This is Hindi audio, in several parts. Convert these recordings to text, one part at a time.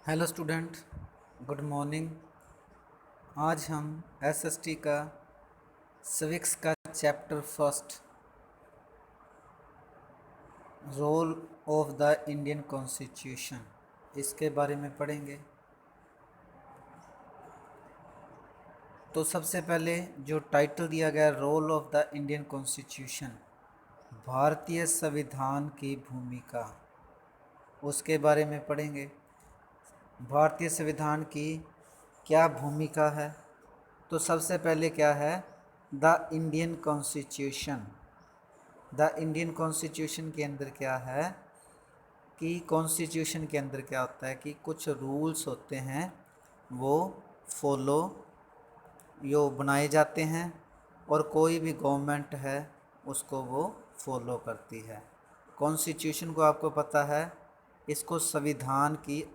Hello student, good morning. आज हम एसएसटी का सिविक्स का chapter first, role of the Indian constitution, इसके बारे में पढ़ेंगे। तो सबसे पहले जो टाइटल दिया गया, role of the Indian constitution, भारतीय संविधान की भूमिका, उसके बारे में पढ़ेंगे। भारतीय संविधान की क्या भूमिका है? तो सबसे पहले क्या है, the Indian constitution. The Indian constitution के अंदर क्या है कि कॉन्स्टिट्यूशन के अंदर क्या होता है कि कुछ रूल्स होते हैं, वो फॉलो यो बनाए जाते हैं और कोई भी गवर्नमेंट है उसको वो फॉलो करती है। कॉन्स्टिट्यूशन को आपको पता है, इसको संविधान की,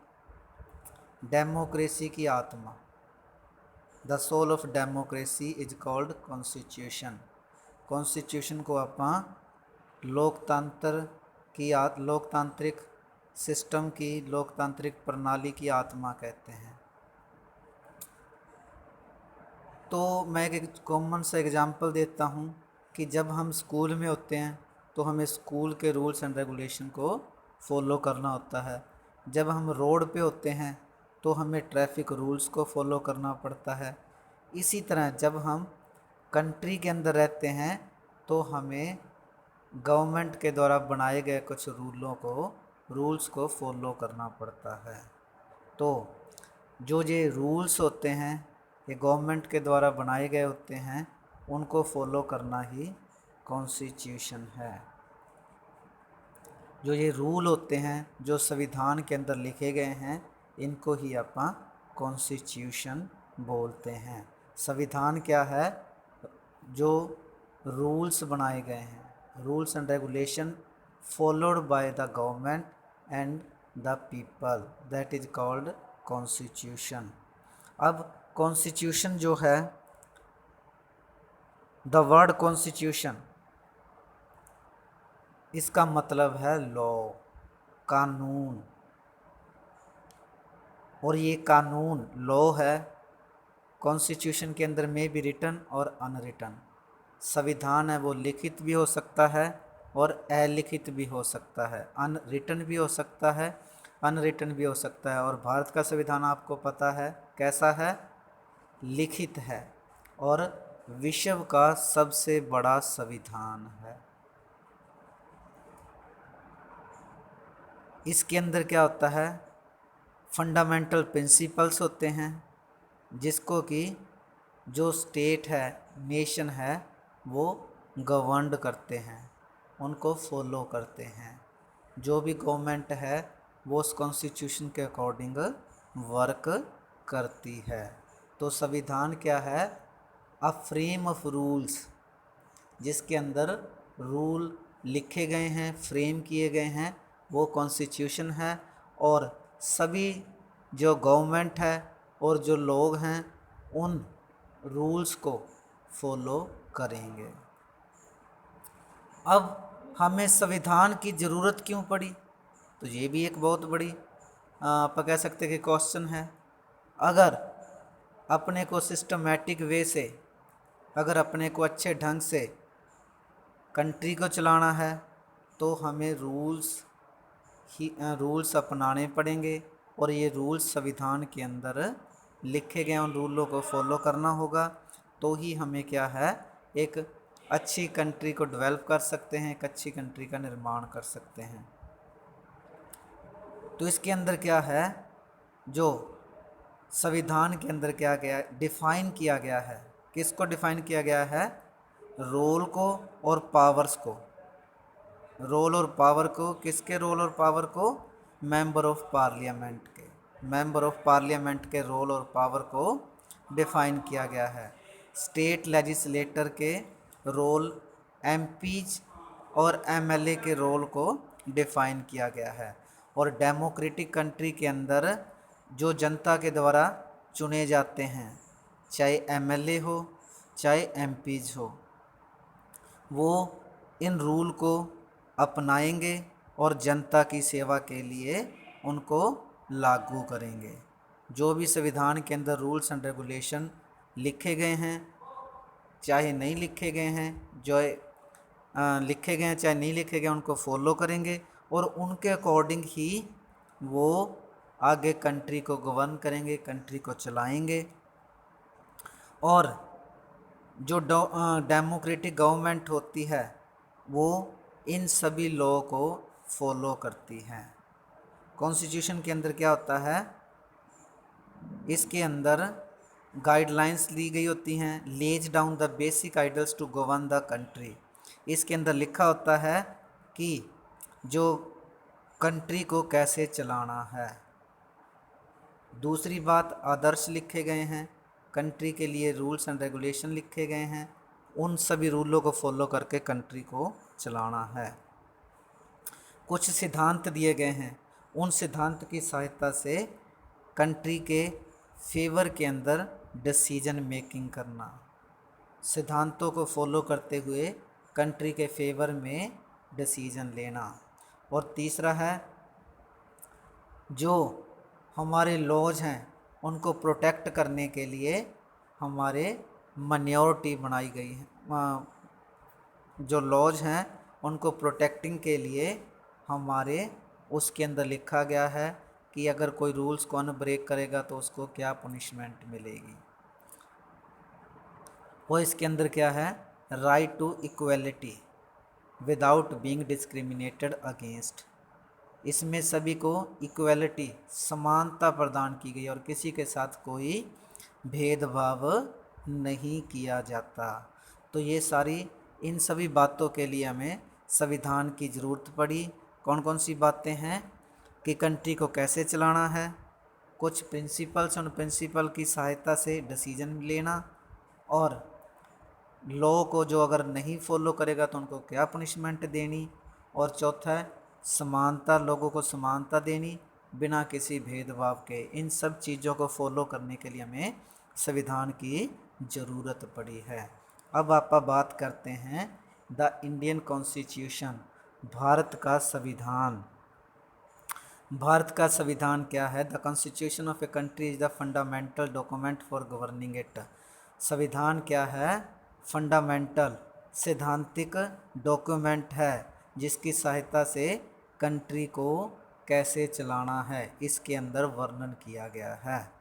डेमोक्रेसी की आत्मा, the soul of democracy is called constitution. Constitution को आप लोकतांत्रिक सिस्टम की, लोकतांत्रिक प्रणाली की आत्मा कहते हैं। तो मैं एक कॉमन सा एग्जांपल देता हूँ कि जब हम स्कूल में होते हैं तो हमें स्कूल के रूल्स एंड रेगुलेशन को फॉलो करना होता है। जब हम रोड पे होते हैं तो हमें ट्रैफिक रूल्स को फॉलो करना पड़ता है। इसी तरह जब हम कंट्री के अंदर रहते हैं तो हमें गवर्नमेंट के द्वारा बनाए गए कुछ रूल्स को फॉलो करना पड़ता है। तो जो ये रूल्स होते हैं, ये गवर्नमेंट के द्वारा बनाए गए होते हैं, उनको फॉलो करना ही कॉन्स्टिट्यूशन है। जो ये रूल होते हैं जो संविधान के अंदर लिखे गए हैं, इनको ही अपन कॉन्स्टिट्यूशन बोलते हैं। संविधान क्या है? जो रूल्स बनाए गए हैं, rules and regulation followed by the government and the people, that is called constitution. अब कॉन्स्टिट्यूशन जो है, द वर्ड कॉन्स्टिट्यूशन, इसका मतलब है लॉ, कानून। और ये कानून, लॉ है, कॉन्स्टिट्यूशन के अंदर में भी रिटन और अनरिटन। संविधान है वो लिखित भी हो सकता है और अलिखित भी हो सकता है, अनरिटन भी हो सकता है, अनरिटन भी हो सकता है। और भारत का संविधान आपको पता है कैसा है? लिखित है और विश्व का सबसे बड़ा संविधान है। इसके अंदर क्या होता है? फंडामेंटल प्रिंसिपल्स होते हैं, जिसको कि जो स्टेट है, नेशन है, वो गवर्न करते हैं, उनको फॉलो करते हैं। जो भी गवर्नमेंट है वो उस कॉन्स्टिट्यूशन के अकॉर्डिंग वर्क करती है। तो संविधान क्या है? अ फ्रेम ऑफ रूल्स, जिसके अंदर रूल लिखे गए हैं, फ्रेम किए गए हैं, वो कॉन्स्टिट्यूशन है। और सभी जो गवर्नमेंट है और जो लोग हैं उन रूल्स को फॉलो करेंगे। अब हमें संविधान की ज़रूरत क्यों पड़ी? तो ये भी एक बहुत बड़ी आप कह सकते हैं कि क्वेश्चन है। अगर अपने को सिस्टमैटिक वे से, अगर अपने को अच्छे ढंग से कंट्री को चलाना है तो हमें रूल्स अपनाने पड़ेंगे। और ये रूल्स संविधान के अंदर लिखे गए, उन रूलों को फॉलो करना होगा। तो ही हमें क्या है, एक अच्छी कंट्री को डेवलप कर सकते हैं, एक अच्छी कंट्री का निर्माण कर सकते हैं। तो इसके अंदर क्या है, जो संविधान के अंदर क्या गया, डिफाइन किया गया है, किसको डिफाइन किया गया है? रोल को और पावर्स को। रोल और पावर को, किसके रोल और पावर को? मेंबर ऑफ पार्लियामेंट के, मेंबर ऑफ पार्लियामेंट के रोल और पावर को डिफाइन किया गया है। स्टेट लेजिस्लेटर के रोल, एमपीज और एमएलए के रोल को डिफाइन किया गया है। और डेमोक्रेटिक कंट्री के अंदर जो जनता के द्वारा चुने जाते हैं, चाहे एमएलए हो चाहे एमपीज हो, वो इन रूल को अपनाएंगे और जनता की सेवा के लिए उनको लागू करेंगे। जो भी संविधान के अंदर रूल्स एंड रेगुलेशन लिखे गए हैं चाहे नहीं लिखे गए हैं, जो लिखे गए हैं चाहे नहीं लिखे गए, उनको फॉलो करेंगे और उनके अकॉर्डिंग ही वो आगे कंट्री को गवर्न करेंगे, कंट्री को चलाएंगे। और जो डेमोक्रेटिक गवर्नमेंट होती है वो इन सभी लॉ को फॉलो करती है। कॉन्स्टिट्यूशन के अंदर क्या होता है, इसके अंदर गाइडलाइंस ली गई होती हैं, lays down the basic ideals to govern the country. इसके अंदर लिखा होता है कि जो कंट्री को कैसे चलाना है। दूसरी बात, आदर्श लिखे गए हैं, कंट्री के लिए रूल्स एंड रेगुलेशन लिखे गए हैं, उन सभी रूलों को फॉलो करके कंट्री को चलाना है। कुछ सिद्धांत दिए गए हैं, उन सिद्धांत की सहायता से कंट्री के फेवर के अंदर डिसीजन मेकिंग करना, सिद्धांतों को फॉलो करते हुए कंट्री के फेवर में डिसीजन लेना। और तीसरा है, जो हमारे लॉज हैं उनको प्रोटेक्ट करने के लिए हमारे माइनॉरिटी बनाई गई है, जो लॉज हैं उनको प्रोटेक्टिंग के लिए हमारे उसके अंदर लिखा गया है कि अगर कोई रूल्स को अनब्रेक करेगा तो उसको क्या पनिशमेंट मिलेगी। वो इसके अंदर क्या है, right to equality without being discriminated against. इसमें सभी को इक्वलिटी, समानता प्रदान की गई और किसी के साथ कोई भेदभाव नहीं किया जाता। तो ये सारी, इन सभी बातों के लिए हमें संविधान की ज़रूरत पड़ी। कौन कौन सी बातें हैं कि कंट्री को कैसे चलाना है, कुछ प्रिंसिपल्स, उन प्रिंसिपल की सहायता से डिसीजन लेना, और लॉ को जो अगर नहीं फॉलो करेगा तो उनको क्या पनिशमेंट देनी, और चौथा है समानता, लोगों को समानता देनी बिना किसी भेदभाव के। इन सब चीज़ों को फॉलो करने के लिए हमें संविधान की ज़रूरत पड़ी है। अब आप बात करते हैं द इंडियन कॉन्स्टिट्यूशन, भारत का संविधान। भारत का संविधान क्या है? The constitution of a country is the fundamental document for governing it. संविधान क्या है? फंडामेंटल, सैद्धांतिक डॉक्यूमेंट है जिसकी सहायता से कंट्री को कैसे चलाना है इसके अंदर वर्णन किया गया है।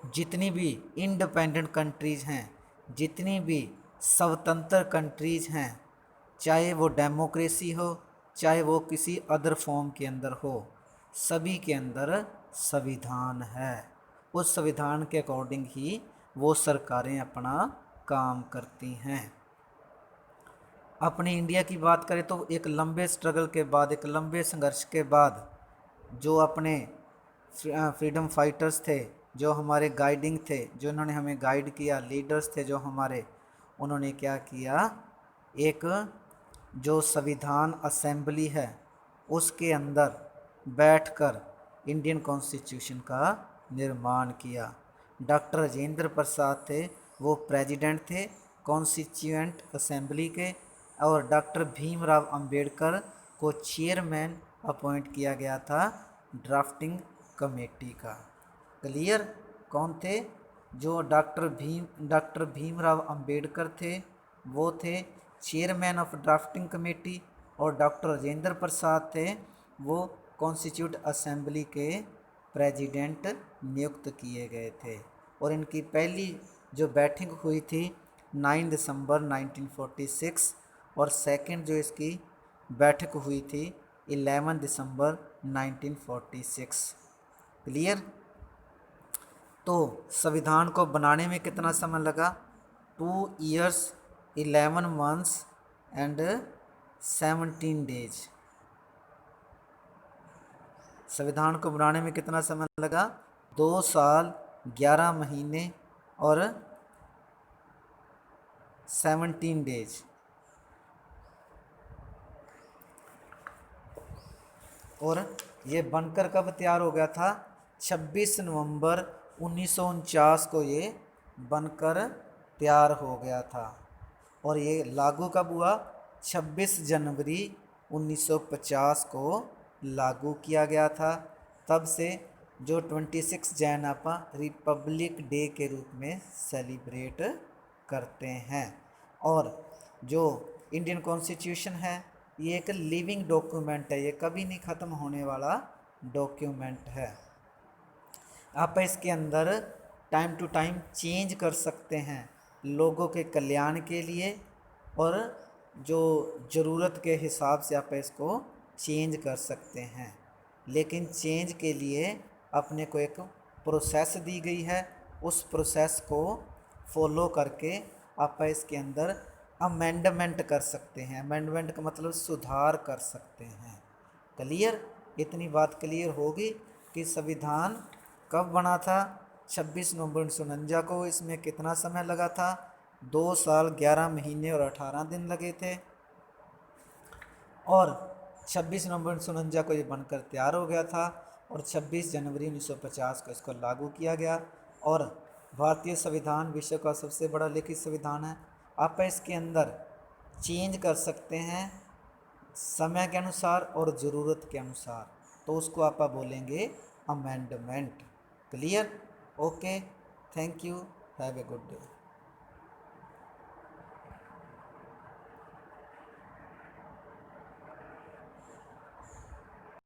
जितनी भी इंडिपेंडेंट कंट्रीज़ हैं, जितनी भी स्वतंत्र कंट्रीज़ हैं, चाहे वो डेमोक्रेसी हो चाहे वो किसी अदर फॉर्म के अंदर हो, सभी के अंदर संविधान है। उस संविधान के अकॉर्डिंग ही वो सरकारें अपना काम करती हैं। अपने इंडिया की बात करें तो एक लंबे स्ट्रगल के बाद, एक लंबे संघर्ष के बाद, जो अपने फ्रीडम फाइटर्स थे, जो हमारे गाइडिंग थे, जो इन्होंने हमें गाइड किया, लीडर्स थे जो हमारे, उन्होंने क्या किया, एक जो संविधान असेंबली है उसके अंदर बैठकर इंडियन कॉन्स्टिट्यूशन का निर्माण किया। डॉक्टर राजेंद्र प्रसाद थे, वो प्रेसिडेंट थे कॉन्स्टिट्यूएंट असेंबली के, और डॉक्टर भीमराव अंबेडकर को चेयरमैन अपॉइंट किया गया था ड्राफ्टिंग कमेटी का। क्लियर? कौन थे? जो डॉक्टर भीमराव अंबेडकर थे वो थे चेयरमैन ऑफ ड्राफ्टिंग कमेटी, और डॉक्टर राजेंद्र प्रसाद थे वो कॉन्स्टिट्यूट असेंबली के प्रेसिडेंट नियुक्त किए गए थे। और इनकी पहली जो बैठक हुई थी 9 दिसंबर 1946, और सेकंड जो इसकी बैठक हुई थी 11 दिसंबर 1946। क्लियर? तो संविधान को बनाने में कितना समय लगा? 2 years 11 months and 17 days। संविधान को बनाने में कितना समय लगा? 2 साल 11 महीने और 17 डेज। और ये बनकर कब तैयार हो गया था? 26 नवंबर 1949 को ये बनकर तैयार हो गया था। और ये लागू कब हुआ? 26 जनवरी 1950 को लागू किया गया था। तब से जो 26 जैन आप रिपब्लिक डे के रूप में सेलिब्रेट करते हैं। और जो इंडियन कॉन्स्टिट्यूशन है ये एक लिविंग डॉक्यूमेंट है, ये कभी नहीं ख़त्म होने वाला डॉक्यूमेंट है। आप इसके अंदर टाइम टू टाइम चेंज कर सकते हैं लोगों के कल्याण के लिए, और जो ज़रूरत के हिसाब से आप इसको चेंज कर सकते हैं। लेकिन चेंज के लिए अपने को एक प्रोसेस दी गई है, उस प्रोसेस को फॉलो करके आप इसके अंदर अमेंडमेंट कर सकते हैं। अमेंडमेंट का मतलब सुधार कर सकते हैं। क्लियर? इतनी बात क्लियर होगी कि संविधान कब बना था? 26 नवंबर 1949 को। इसमें कितना समय लगा था? 2 साल 11 महीने और 18 दिन लगे थे। और 26 नवंबर 1949 को ये बनकर तैयार हो गया था और 26 जनवरी 1950 को इसको लागू किया गया। और भारतीय संविधान विश्व का सबसे बड़ा लिखित संविधान है। आप इसके अंदर चेंज कर सकते हैं समय के अनुसार और ज़रूरत के अनुसार, तो उसको आप बोलेंगे amendment. Clear? Okay, thank you, have a good day.